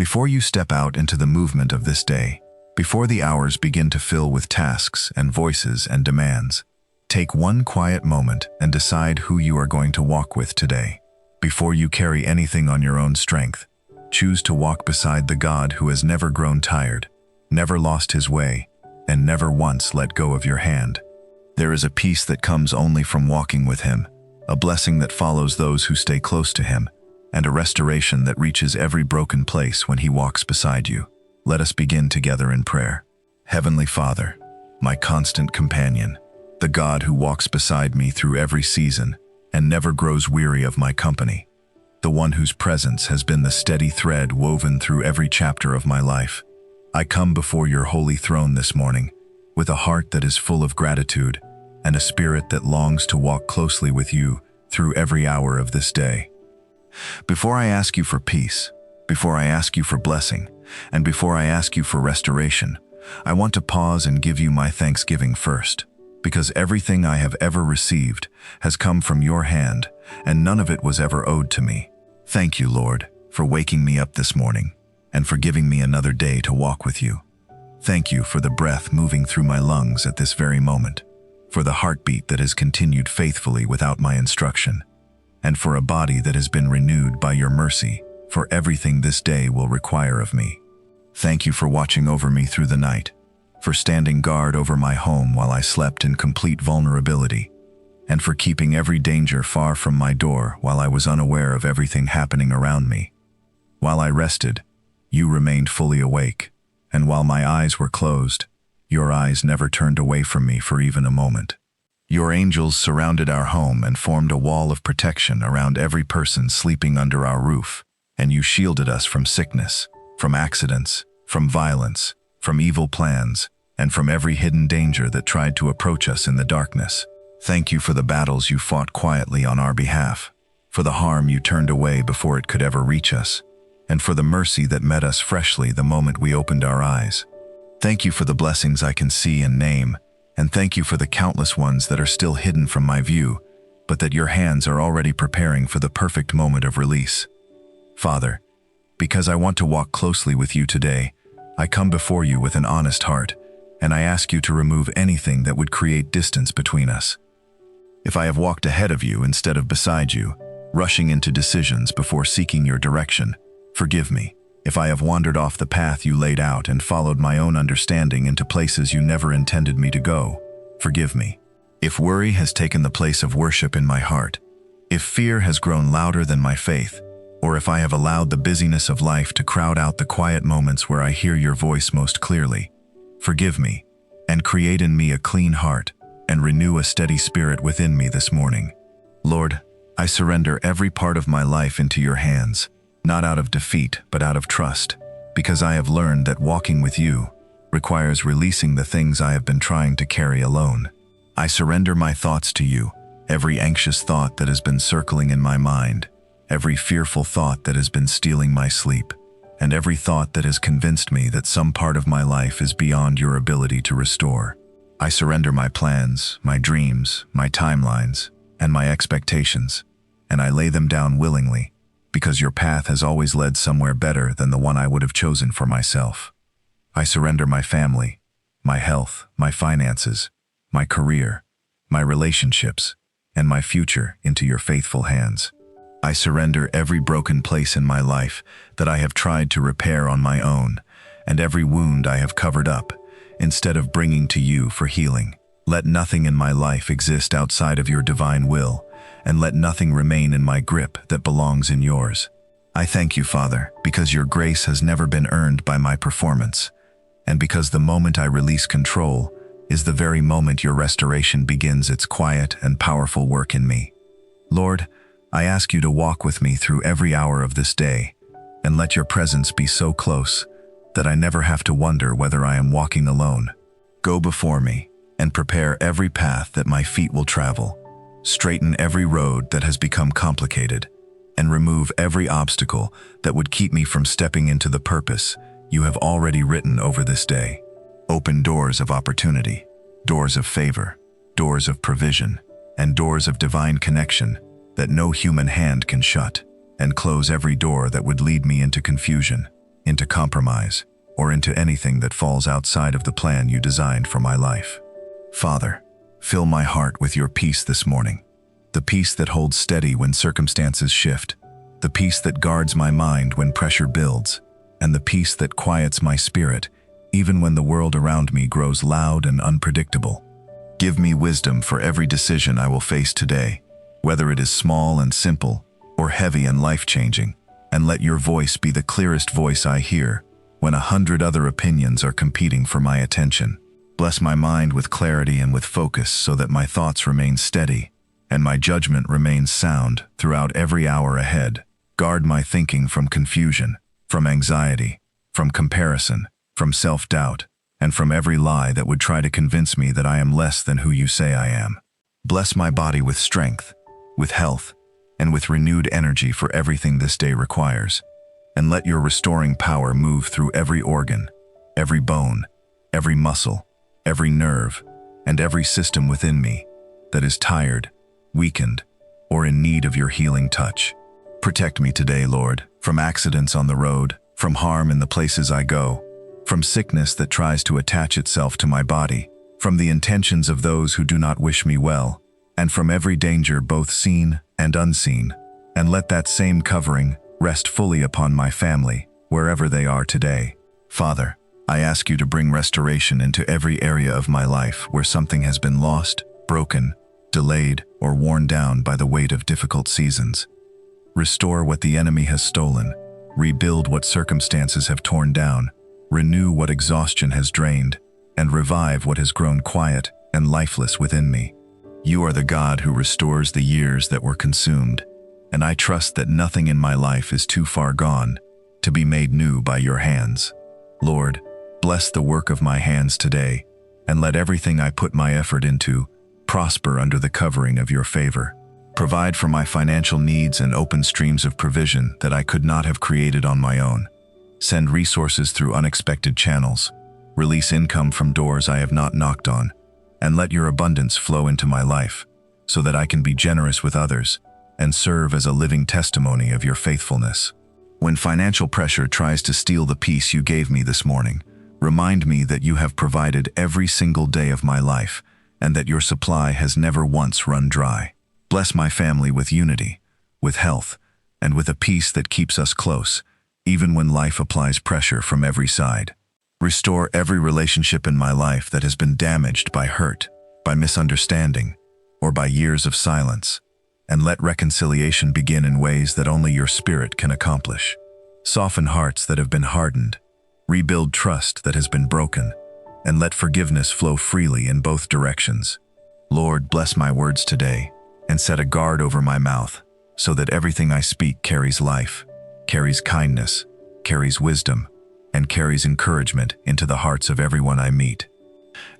Before you step out into the movement of this day, before the hours begin to fill with tasks and voices and demands, take one quiet moment and decide who you are going to walk with today. Before you carry anything on your own strength, choose to walk beside the God who has never grown tired, never lost his way, and never once let go of your hand. There is a peace that comes only from walking with him, a blessing that follows those who stay close to him, and a restoration that reaches every broken place when he walks beside you. Let us begin together in prayer. Heavenly Father, my constant companion, the God who walks beside me through every season and never grows weary of my company, the one whose presence has been the steady thread woven through every chapter of my life. I come before your holy throne this morning with a heart that is full of gratitude and a spirit that longs to walk closely with you through every hour of this day. Before I ask you for peace, before I ask you for blessing, and before I ask you for restoration, I want to pause and give you my thanksgiving first, because everything I have ever received has come from your hand, and none of it was ever owed to me. Thank you, Lord, for waking me up this morning, and for giving me another day to walk with you. Thank you for the breath moving through my lungs at this very moment, for the heartbeat that has continued faithfully without my instruction, and for a body that has been renewed by your mercy for everything this day will require of me. Thank you for watching over me through the night, for standing guard over my home while I slept in complete vulnerability, and for keeping every danger far from my door while I was unaware of everything happening around me. While I rested, you remained fully awake, and while my eyes were closed, your eyes never turned away from me for even a moment. Your angels surrounded our home and formed a wall of protection around every person sleeping under our roof, and you shielded us from sickness, from accidents, from violence, from evil plans, and from every hidden danger that tried to approach us in the darkness. Thank you for the battles you fought quietly on our behalf, for the harm you turned away before it could ever reach us, and for the mercy that met us freshly the moment we opened our eyes. Thank you for the blessings I can see and name, and thank you for the countless ones that are still hidden from my view, but that your hands are already preparing for the perfect moment of release. Father, because I want to walk closely with you today, I come before you with an honest heart, and I ask you to remove anything that would create distance between us. If I have walked ahead of you instead of beside you, rushing into decisions before seeking your direction, forgive me. If I have wandered off the path you laid out and followed my own understanding into places you never intended me to go, forgive me. If worry has taken the place of worship in my heart, if fear has grown louder than my faith, or if I have allowed the busyness of life to crowd out the quiet moments where I hear your voice most clearly, forgive me, and create in me a clean heart, and renew a steady spirit within me this morning. Lord, I surrender every part of my life into your hands, not out of defeat, but out of trust, because I have learned that walking with you requires releasing the things I have been trying to carry alone. I surrender my thoughts to you, every anxious thought that has been circling in my mind, every fearful thought that has been stealing my sleep, and every thought that has convinced me that some part of my life is beyond your ability to restore. I surrender my plans, my dreams, my timelines, and my expectations, and I lay them down willingly, because your path has always led somewhere better than the one I would have chosen for myself. I surrender my family, my health, my finances, my career, my relationships, and my future into your faithful hands. I surrender every broken place in my life that I have tried to repair on my own, and every wound I have covered up, instead of bringing to you for healing. Let nothing in my life exist outside of your divine will, and let nothing remain in my grip that belongs in yours. I thank you, Father, because your grace has never been earned by my performance, and because the moment I release control is the very moment your restoration begins its quiet and powerful work in me. Lord, I ask you to walk with me through every hour of this day, and let your presence be so close that I never have to wonder whether I am walking alone. Go before me and prepare every path that my feet will travel. Straighten every road that has become complicated, and remove every obstacle that would keep me from stepping into the purpose you have already written over this day. Open doors of opportunity, doors of favor, doors of provision, and doors of divine connection that no human hand can shut, and close every door that would lead me into confusion, into compromise, or into anything that falls outside of the plan you designed for my life. Father, fill my heart with your peace this morning, the peace that holds steady when circumstances shift, the peace that guards my mind when pressure builds, and the peace that quiets my spirit even when the world around me grows loud and unpredictable. Give me wisdom for every decision I will face today, whether it is small and simple or heavy and life-changing, and let your voice be the clearest voice I hear when 100 other opinions are competing for my attention. Bless my mind with clarity and with focus so that my thoughts remain steady and my judgment remains sound throughout every hour ahead. Guard my thinking from confusion, from anxiety, from comparison, from self-doubt, and from every lie that would try to convince me that I am less than who you say I am. Bless my body with strength, with health, and with renewed energy for everything this day requires. And let your restoring power move through every organ, every bone, every muscle, every nerve, and every system within me that is tired, weakened, or in need of your healing touch. Protect me today, Lord, from accidents on the road, from harm in the places I go, from sickness that tries to attach itself to my body, from the intentions of those who do not wish me well, and from every danger both seen and unseen. And let that same covering rest fully upon my family, wherever they are today. Father, I ask you to bring restoration into every area of my life where something has been lost, broken, delayed, or worn down by the weight of difficult seasons. Restore what the enemy has stolen, rebuild what circumstances have torn down, renew what exhaustion has drained, and revive what has grown quiet and lifeless within me. You are the God who restores the years that were consumed, and I trust that nothing in my life is too far gone to be made new by your hands. Lord, bless the work of my hands today, and let everything I put my effort into prosper under the covering of your favor. Provide for my financial needs and open streams of provision that I could not have created on my own. Send resources through unexpected channels. Release income from doors I have not knocked on, and let your abundance flow into my life so that I can be generous with others and serve as a living testimony of your faithfulness. When financial pressure tries to steal the peace you gave me this morning, remind me that you have provided every single day of my life and that your supply has never once run dry. Bless my family with unity, with health, and with a peace that keeps us close, even when life applies pressure from every side. Restore every relationship in my life that has been damaged by hurt, by misunderstanding, or by years of silence, and let reconciliation begin in ways that only your Spirit can accomplish. Soften hearts that have been hardened, rebuild trust that has been broken, and let forgiveness flow freely in both directions. Lord, bless my words today, and set a guard over my mouth, so that everything I speak carries life, carries kindness, carries wisdom, and carries encouragement into the hearts of everyone I meet.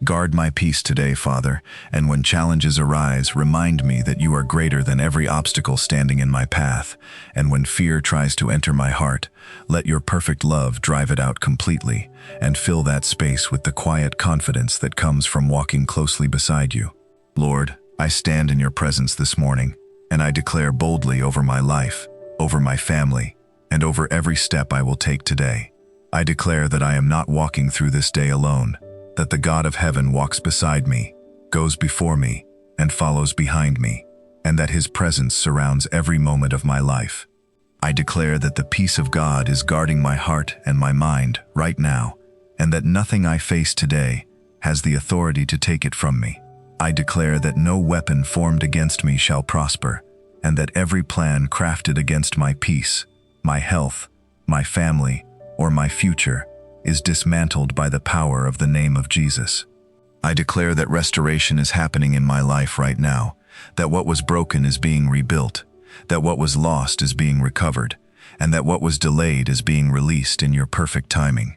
Guard my peace today, Father, and when challenges arise, remind me that you are greater than every obstacle standing in my path, and when fear tries to enter my heart, let your perfect love drive it out completely, and fill that space with the quiet confidence that comes from walking closely beside you. Lord, I stand in your presence this morning, and I declare boldly over my life, over my family, and over every step I will take today. I declare that I am not walking through this day alone, that the God of heaven walks beside me, goes before me, and follows behind me, and that his presence surrounds every moment of my life. I declare that the peace of God is guarding my heart and my mind right now, and that nothing I face today has the authority to take it from me. I declare that no weapon formed against me shall prosper, and that every plan crafted against my peace, my health, my family, or my future is dismantled by the power of the name of Jesus. I declare that restoration is happening in my life right now, that what was broken is being rebuilt, that what was lost is being recovered, and that what was delayed is being released in your perfect timing.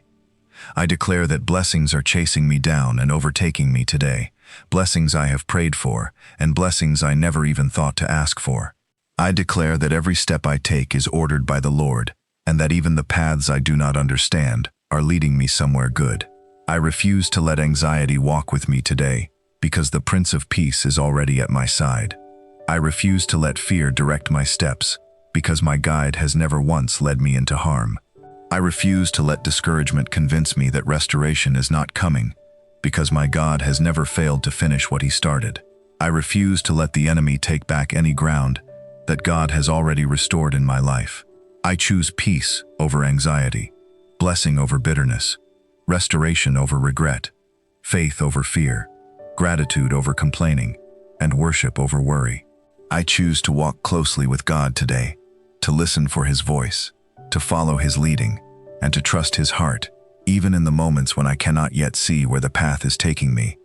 I declare that blessings are chasing me down and overtaking me today, blessings I have prayed for, and blessings I never even thought to ask for. I declare that every step I take is ordered by the Lord, and that even the paths I do not understand are leading me somewhere good. I refuse to let anxiety walk with me today, because the Prince of Peace is already at my side. I refuse to let fear direct my steps, because my guide has never once led me into harm. I refuse to let discouragement convince me that restoration is not coming, because my God has never failed to finish what he started. I refuse to let the enemy take back any ground that God has already restored in my life. I choose peace over anxiety, blessing over bitterness, restoration over regret, faith over fear, gratitude over complaining, and worship over worry. I choose to walk closely with God today, to listen for his voice, to follow his leading, and to trust his heart, even in the moments when I cannot yet see where the path is taking me,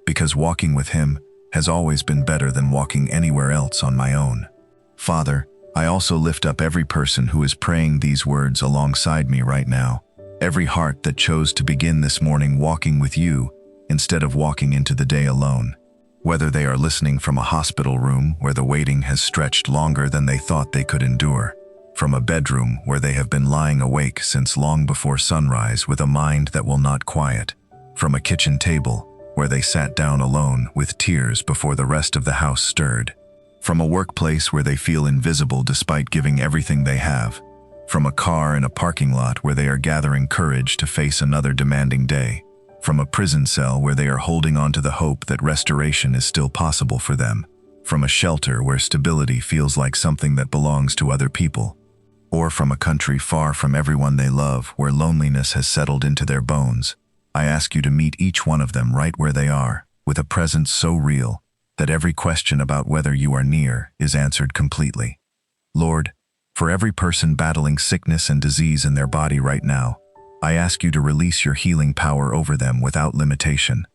because walking with him has always been better than walking anywhere else on my own. Father, I also lift up every person who is praying these words alongside me right now, every heart that chose to begin this morning walking with you instead of walking into the day alone. Whether they are listening from a hospital room where the waiting has stretched longer than they thought they could endure, from a bedroom where they have been lying awake since long before sunrise with a mind that will not quiet, from a kitchen table where they sat down alone with tears before the rest of the house stirred, from a workplace where they feel invisible despite giving everything they have, from a car in a parking lot where they are gathering courage to face another demanding day, from a prison cell where they are holding on to the hope that restoration is still possible for them, from a shelter where stability feels like something that belongs to other people, or from a country far from everyone they love where loneliness has settled into their bones. I ask you to meet each one of them right where they are, with a presence so real that every question about whether you are near is answered completely. Lord, for every person battling sickness and disease in their body right now, I ask you to release your healing power over them without limitation.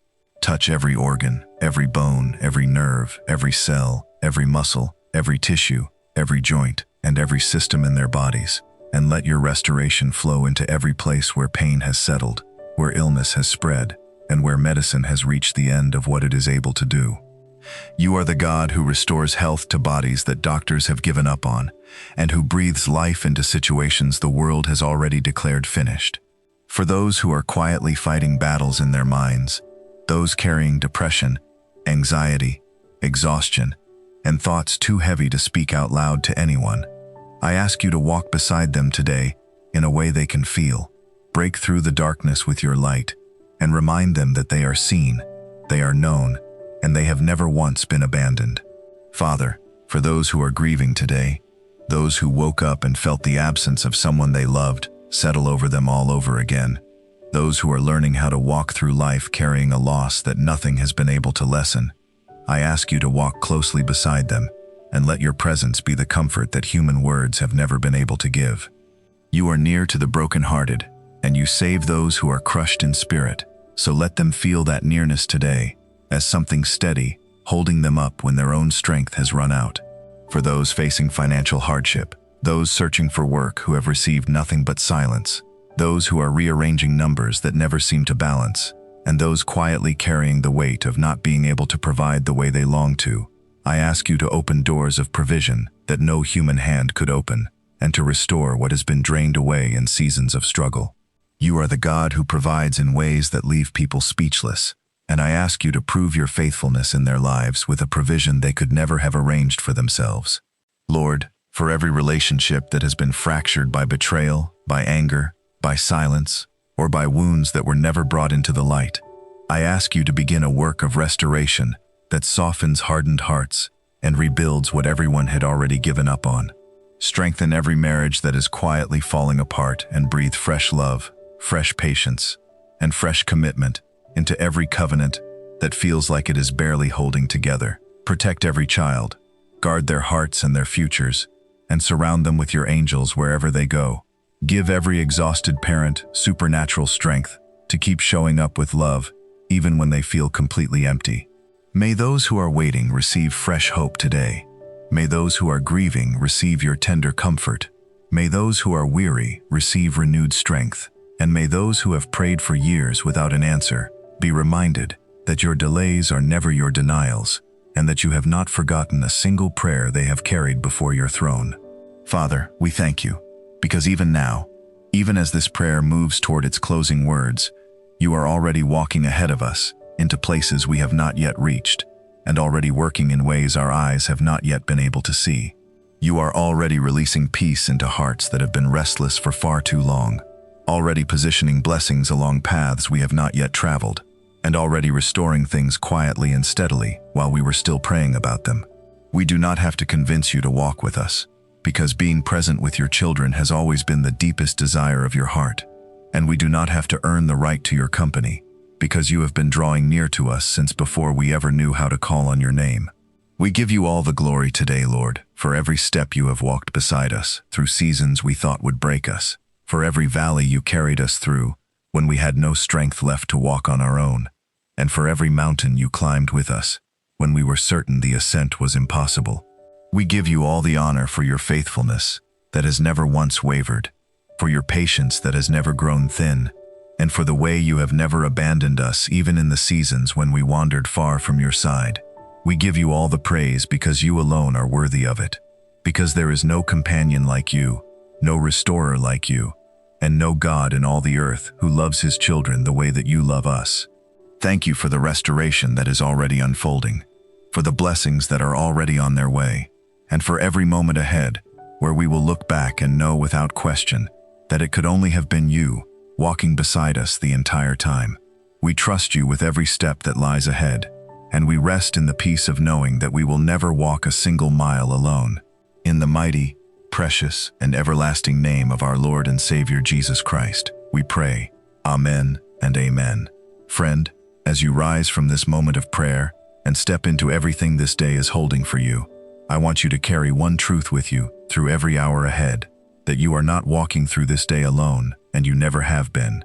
Touch every organ, every bone, every nerve, every cell, every muscle, every tissue, every joint, and every system in their bodies, and let your restoration flow into every place where pain has settled, where illness has spread, and where medicine has reached the end of what it is able to do. You are the God who restores health to bodies that doctors have given up on, and who breathes life into situations the world has already declared finished. For those who are quietly fighting battles in their minds, those carrying depression, anxiety, exhaustion, and thoughts too heavy to speak out loud to anyone, I ask you to walk beside them today in a way they can feel. Break through the darkness with your light, and remind them that they are seen, they are known, and they have never once been abandoned. Father, for those who are grieving today, those who woke up and felt the absence of someone they loved settle over them all over again, those who are learning how to walk through life carrying a loss that nothing has been able to lessen, I ask you to walk closely beside them and let your presence be the comfort that human words have never been able to give. You are near to the brokenhearted, and you save those who are crushed in spirit, so let them feel that nearness today as something steady, holding them up when their own strength has run out. For those facing financial hardship, those searching for work who have received nothing but silence, those who are rearranging numbers that never seem to balance, and those quietly carrying the weight of not being able to provide the way they long to, I ask you to open doors of provision that no human hand could open, and to restore what has been drained away in seasons of struggle. You are the God who provides in ways that leave people speechless, and I ask you to prove your faithfulness in their lives with a provision they could never have arranged for themselves. Lord, for every relationship that has been fractured by betrayal, by anger, by silence, or by wounds that were never brought into the light, I ask you to begin a work of restoration that softens hardened hearts and rebuilds what everyone had already given up on. Strengthen every marriage that is quietly falling apart and breathe fresh love, fresh patience, and fresh commitment into every covenant that feels like it is barely holding together. Protect every child, guard their hearts and their futures, and surround them with your angels wherever they go. Give every exhausted parent supernatural strength to keep showing up with love, even when they feel completely empty. May those who are waiting receive fresh hope today. May those who are grieving receive your tender comfort. May those who are weary receive renewed strength. And may those who have prayed for years without an answer be reminded that your delays are never your denials, and that you have not forgotten a single prayer they have carried before your throne. Father, we thank you, because even now, even as this prayer moves toward its closing words, you are already walking ahead of us into places we have not yet reached, and already working in ways our eyes have not yet been able to see. You are already releasing peace into hearts that have been restless for far too long, already positioning blessings along paths we have not yet traveled, and already restoring things quietly and steadily while we were still praying about them. We do not have to convince you to walk with us, because being present with your children has always been the deepest desire of your heart. And we do not have to earn the right to your company, because you have been drawing near to us since before we ever knew how to call on your name. We give you all the glory today, Lord, for every step you have walked beside us through seasons we thought would break us, for every valley you carried us through when we had no strength left to walk on our own, and for every mountain you climbed with us when we were certain the ascent was impossible. We give you all the honor for your faithfulness that has never once wavered, for your patience that has never grown thin, and for the way you have never abandoned us even in the seasons when we wandered far from your side. We give you all the praise because you alone are worthy of it, because there is no companion like you, no restorer like you, and no God in all the earth who loves his children the way that you love us. Thank you for the restoration that is already unfolding, for the blessings that are already on their way, and for every moment ahead where we will look back and know without question that it could only have been you walking beside us the entire time. We trust you with every step that lies ahead, and we rest in the peace of knowing that we will never walk a single mile alone. In the mighty, precious, and everlasting name of our Lord and Savior Jesus Christ, we pray. Amen and amen. Friend, as you rise from this moment of prayer and step into everything this day is holding for you, I want you to carry one truth with you through every hour ahead, that you are not walking through this day alone, and you never have been.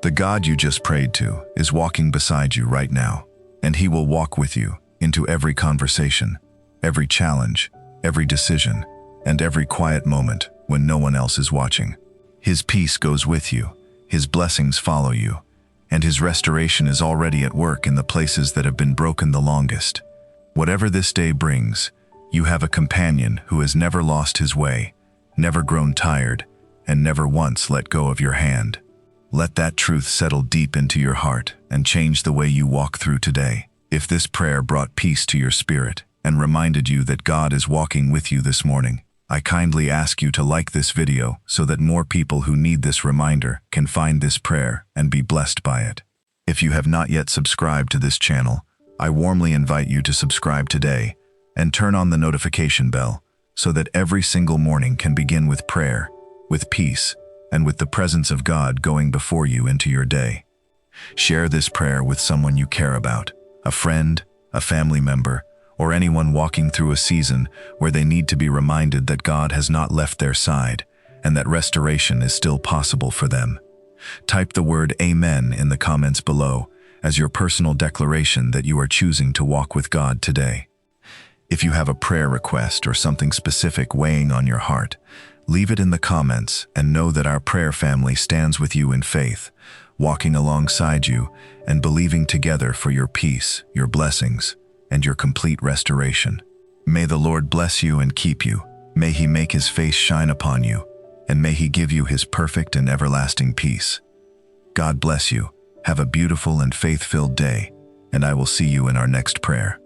The God you just prayed to is walking beside you right now, and he will walk with you into every conversation, every challenge, every decision, and every quiet moment when no one else is watching. His peace goes with you, his blessings follow you, and his restoration is already at work in the places that have been broken the longest. Whatever this day brings, you have a companion who has never lost his way, never grown tired, and never once let go of your hand. Let that truth settle deep into your heart and change the way you walk through today. If this prayer brought peace to your spirit and reminded you that God is walking with you this morning, I kindly ask you to like this video so that more people who need this reminder can find this prayer and be blessed by it. If you have not yet subscribed to this channel, I warmly invite you to subscribe today and turn on the notification bell so that every single morning can begin with prayer, with peace, and with the presence of God going before you into your day. Share this prayer with someone you care about, a friend, a family member, or anyone walking through a season where they need to be reminded that God has not left their side and that restoration is still possible for them. Type the word Amen in the comments below as your personal declaration that you are choosing to walk with God today. If you have a prayer request or something specific weighing on your heart, leave it in the comments and know that our prayer family stands with you in faith, walking alongside you and believing together for your peace, your blessings, and your complete restoration. May the Lord bless you and keep you. May he make his face shine upon you, and may he give you his perfect and everlasting peace. God bless you. Have a beautiful and faith-filled day, and I will see you in our next prayer.